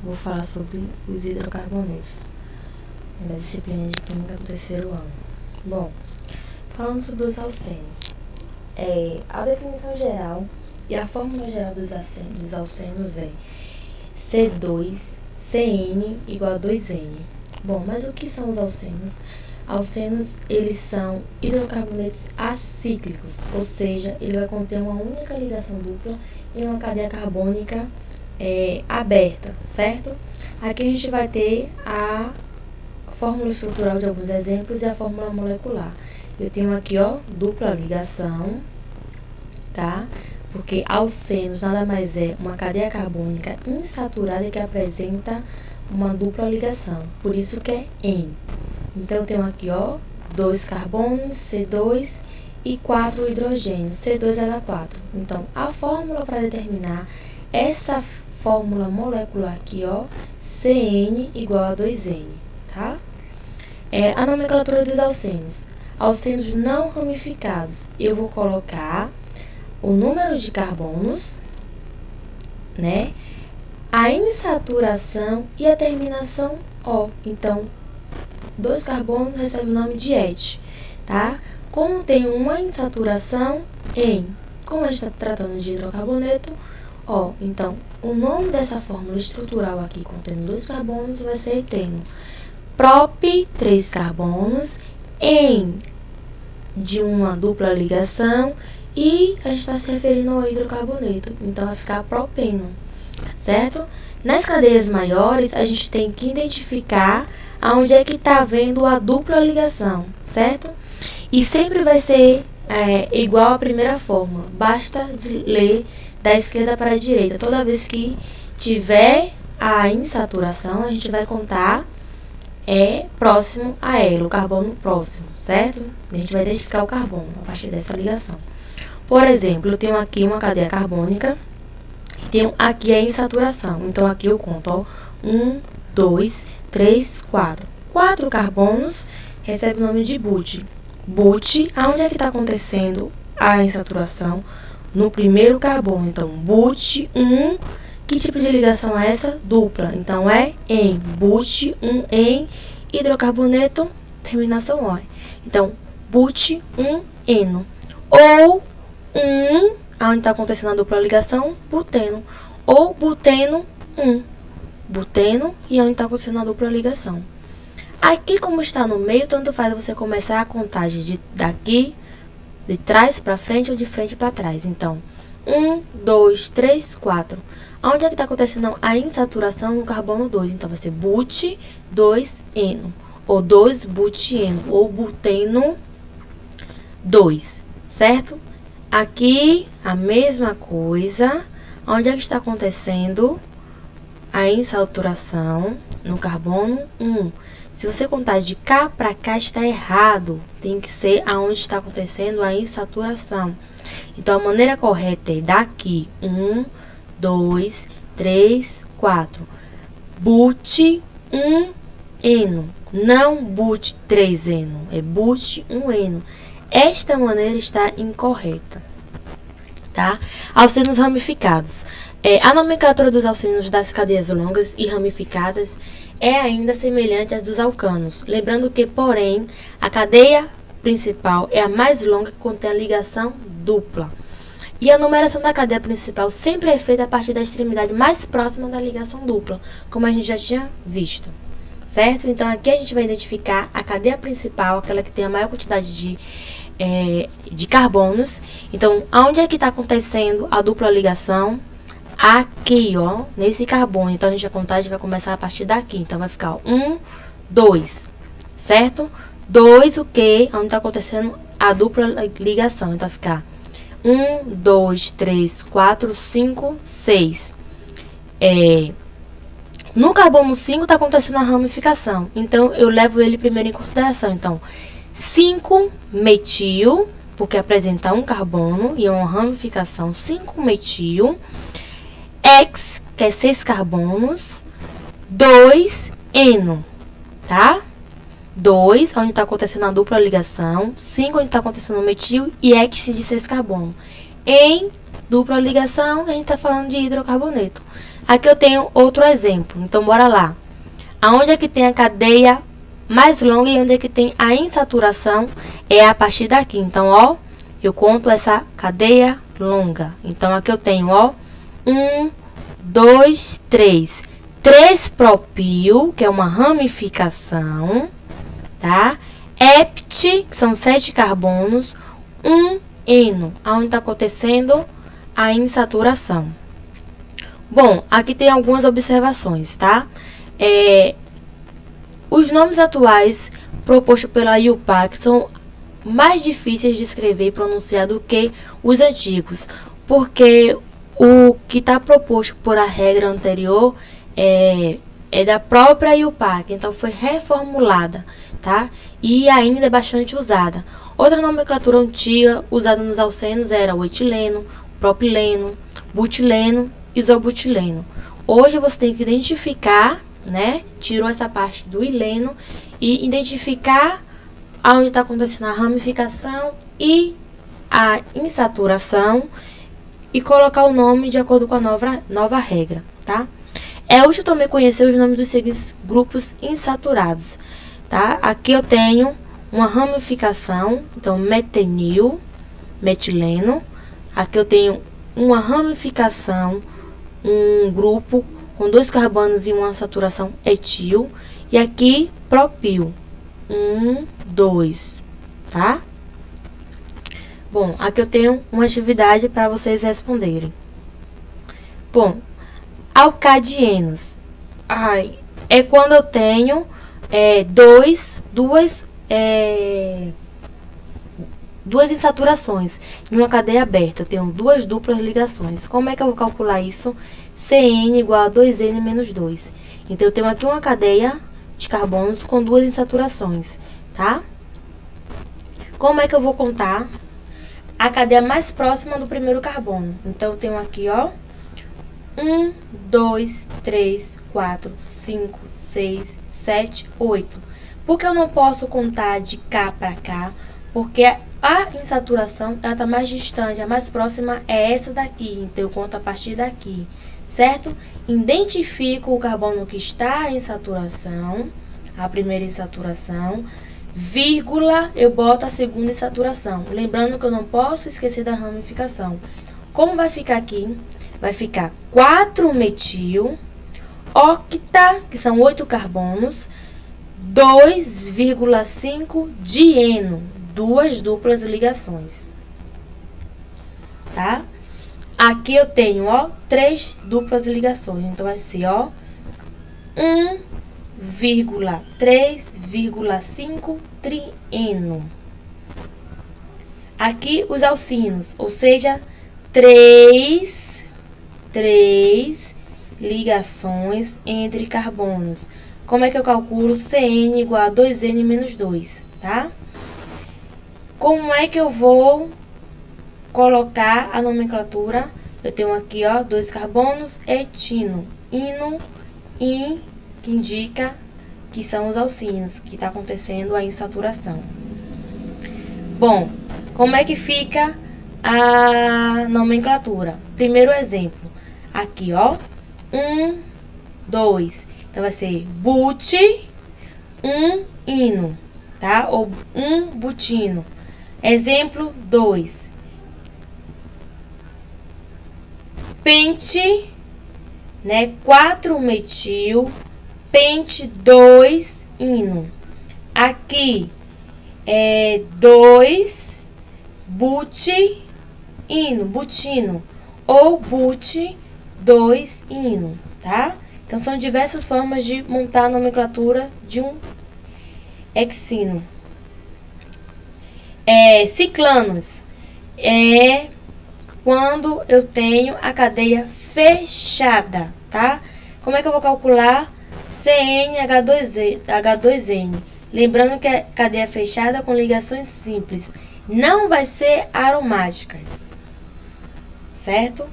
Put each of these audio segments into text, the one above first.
vou falar sobre os hidrocarbonetos da disciplina de Química do terceiro ano. Bom, falando sobre os alcenos, a definição geral e a fórmula geral dos alcenos é C2CN igual a 2N. Bom, mas o que são os alcenos? Alcenos, eles são hidrocarbonetos acíclicos, ou seja, ele vai conter uma única ligação dupla em uma cadeia carbônica aberta, certo? Aqui a gente vai ter a fórmula estrutural de alguns exemplos e a fórmula molecular. Eu tenho aqui, dupla ligação, tá? Porque alcenos nada mais é uma cadeia carbônica insaturada que apresenta uma dupla ligação, por isso que é N. Então, eu tenho aqui, 2 carbonos, C2 e 4 hidrogênios, C2H4. Então, a fórmula para determinar essa fórmula molecular aqui, CN igual a 2N, tá? A nomenclatura dos alcenos. Alcenos não ramificados, eu vou colocar o número de carbonos, né? A insaturação e a terminação O. Então, 2 carbonos recebe o nome de Et, tá? Como tem uma insaturação em, como a gente está tratando de hidrocarboneto, O. Então, o nome dessa fórmula estrutural aqui, contendo 2 carbonos, vai ser eteno. Prop, 3 carbonos, em de uma dupla ligação, e a gente está se referindo ao hidrocarboneto, então vai ficar propeno, certo? Nas cadeias maiores, a gente tem que identificar aonde é que está havendo a dupla ligação, certo? E sempre vai ser igual à primeira fórmula, basta ler da esquerda para a direita. Toda vez que tiver a insaturação, a gente vai contar próximo a ela, o carbono próximo, certo? A gente vai identificar o carbono a partir dessa ligação. Por exemplo, eu tenho aqui uma cadeia carbônica e tenho aqui a insaturação. Então, aqui eu conto, 1, 2, 3, 4. 4 carbonos recebe o nome de but. But, aonde é que está acontecendo a insaturação? No primeiro carbono. Então, but 1, que tipo de ligação é essa? Dupla. Então, é em. But 1 em hidrocarboneto, terminação O. Então, but 1 eno. Ou onde está acontecendo a dupla ligação, buteno. Ou buteno 1. Buteno e onde está acontecendo a dupla ligação. Aqui, como está no meio, tanto faz você começar a contagem daqui, de trás para frente ou de frente para trás. Então, 1, 2, 3, 4. Onde é que está acontecendo a insaturação no carbono 2? Então, vai ser but 2 eno. Ou 2 buteno. Ou buteno 2. Certo? Aqui, a mesma coisa. Onde é que está acontecendo a insaturação no carbono 1? Se você contar de cá para cá, está errado. Tem que ser aonde está acontecendo a insaturação. Então, a maneira correta é daqui. 1, 2, 3, 4. But 1 eno. Não but 3 eno. É but 1 eno. Esta maneira está incorreta, tá? Alcenos ramificados. A nomenclatura dos alcenos das cadeias longas e ramificadas é ainda semelhante às dos alcanos. Lembrando que, porém, a cadeia principal é a mais longa, que contém a ligação dupla. E a numeração da cadeia principal sempre é feita a partir da extremidade mais próxima da ligação dupla, como a gente já tinha visto. Certo? Então, aqui a gente vai identificar a cadeia principal, aquela que tem a maior quantidade de carbonos. Então, aonde é que está acontecendo a dupla ligação? Aqui, nesse carbono. Então, a contagem vai começar a partir daqui. Então, vai ficar 1, 2, certo? 2, o quê? Onde está acontecendo a dupla ligação. Então, vai ficar 1, 2, 3, 4, 5, 6. No carbono 5 está acontecendo a ramificação. Então, eu levo ele primeiro em consideração. Então, 5 metil, porque apresenta um carbono e é uma ramificação. 5 metil. X, que é 6 carbonos. 2 eno, tá? 2, onde está acontecendo a dupla ligação. 5, onde está acontecendo o metil. E X de 6 carbono. Em dupla ligação, a gente está falando de hidrocarboneto. Aqui eu tenho outro exemplo, então bora lá. Aonde é que tem a cadeia mais longa e onde é que tem a insaturação é a partir daqui. Então, ó, eu conto essa cadeia longa. Então, aqui eu tenho, ó, 1, 2, 3. 3 propil, que é uma ramificação, tá? Hept, que são 7 carbonos. 1 eno, aonde está acontecendo a insaturação. Bom, aqui tem algumas observações, tá? Os nomes atuais propostos pela IUPAC são mais difíceis de escrever e pronunciar do que os antigos, porque o que está proposto por a regra anterior é da própria IUPAC, então foi reformulada, tá? E ainda é bastante usada. Outra nomenclatura antiga usada nos alcenos era o etileno, propileno, butileno, isobutileno. Hoje você tem que identificar, né? Tirou essa parte do ileno e identificar aonde está acontecendo a ramificação e a insaturação e colocar o nome de acordo com a nova regra, tá? É útil também conhecer os nomes dos seguintes grupos insaturados, tá? Aqui eu tenho uma ramificação, então metenil, metileno. Aqui eu tenho uma ramificação, um grupo com 2 carbonos e uma saturação etil. E aqui propil, 1, 2, tá? Bom, aqui eu tenho uma atividade para vocês responderem. Bom, alcadienos. É quando eu tenho duas insaturações em uma cadeia aberta. Eu tenho 2 duplas ligações. Como é que eu vou calcular isso? Cn igual a 2n menos 2. Então, eu tenho aqui uma cadeia de carbonos com 2 insaturações, tá? Como é que eu vou contar a cadeia mais próxima do primeiro carbono? Então, eu tenho aqui, ó, 1, 2, 3, 4, 5, 6, 7, 8. Por que eu não posso contar de cá para cá? Porque a insaturação, ela tá mais distante, a mais próxima é essa daqui. Então, eu conto a partir daqui, certo? Identifico o carbono que está em saturação, a primeira insaturação, vírgula, eu boto a segunda insaturação. Lembrando que eu não posso esquecer da ramificação. Como vai ficar aqui? Vai ficar 4-metil, octa, que são 8 carbonos, 2,5 dieno, 2 duplas ligações, tá? Aqui eu tenho, ó, 3 duplas ligações, então vai ser, ó, 1,3,5 trieno. Aqui os alcinos, ou seja, 3 ligações entre carbonos. Como é que eu calculo? Cn igual a 2n menos 2, tá? Como é que eu vou colocar a nomenclatura? Eu tenho aqui, ó, 2 carbonos, etino, ino, in, que indica que são os alcinos, que está acontecendo a insaturação. Bom, como é que fica a nomenclatura? Primeiro exemplo, aqui, ó, 1, 2. Então, vai ser but, 1 ino, tá? Ou 1 butino. Exemplo 2. Pente, né? 4-metil, pente 2 ino. Aqui é 2 butino, butino. Ou but 2 ino, tá? Então, são diversas formas de montar a nomenclatura de um hexino. Ciclanos. Quando eu tenho a cadeia fechada, tá? Como é que eu vou calcular CnH2n? Lembrando que é cadeia fechada com ligações simples. Não vai ser aromáticas, certo?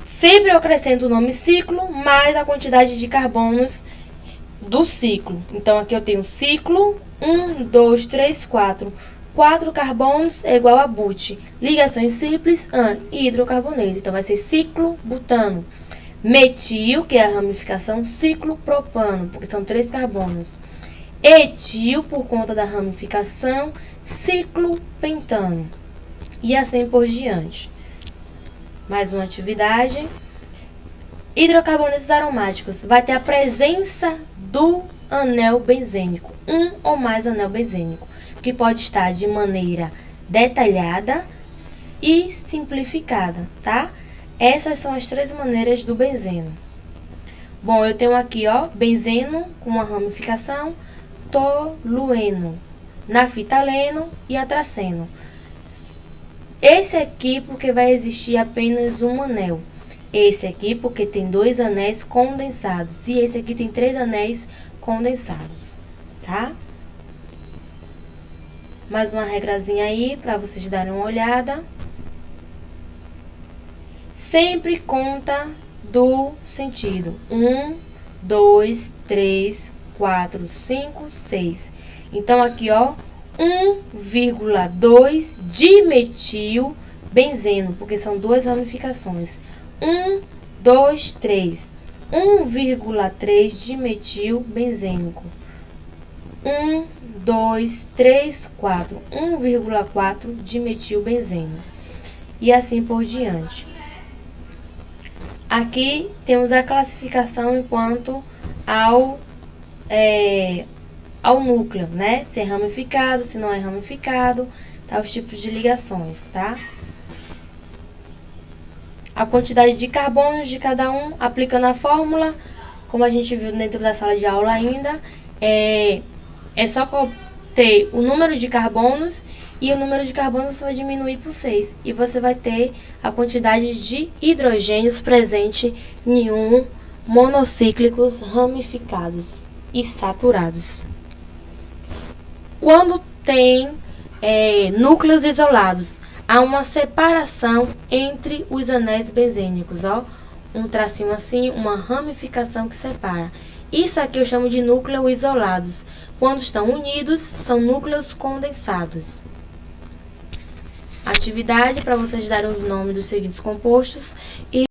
Sempre eu acrescento o nome ciclo mais a quantidade de carbonos do ciclo. Então, aqui eu tenho ciclo, 1, 2, 3, 4. 4 carbonos é igual a but. Ligações simples, hidrocarboneto. Então, vai ser ciclo butano. Metil, que é a ramificação, ciclopropano, porque são 3 carbonos. Etil, por conta da ramificação, ciclopentano. E assim por diante. Mais uma atividade. Hidrocarbonetos aromáticos. Vai ter a presença do anel benzênico. Um ou mais anel benzênico. Que pode estar de maneira detalhada e simplificada, tá? Essas são as 3 maneiras do benzeno. Bom, eu tenho aqui, ó, benzeno com uma ramificação, tolueno, naftaleno e atraceno. Esse aqui porque vai existir apenas um anel. Esse aqui porque tem 2 anéis condensados. E esse aqui tem 3 anéis condensados, tá? Mais uma regrazinha aí para vocês darem uma olhada. Sempre conta do sentido. 1, 2, 3, 4, 5, 6. Então, aqui, ó, 1,2 dimetil benzeno, porque são 2 ramificações. 1, 2, 3. 1,3 dimetil benzênico. 1, 2, 3, 4. 1,4 dimetil benzeno. E assim por diante. Aqui temos a classificação enquanto ao núcleo, né? Se é ramificado, se não é ramificado, tá? Os tipos de ligações, tá? A quantidade de carbonos de cada um, aplicando a fórmula, como a gente viu dentro da sala de aula ainda, é só ter o número de carbonos e o número de carbonos você vai diminuir por 6. E você vai ter a quantidade de hidrogênios presente em um monocíclicos ramificados e saturados. Quando tem núcleos isolados, há uma separação entre os anéis benzênicos, ó. Um tracinho assim, uma ramificação que separa. Isso aqui eu chamo de núcleos isolados. Quando estão unidos, são núcleos condensados. Atividade para vocês darem os nomes dos seguintes compostos e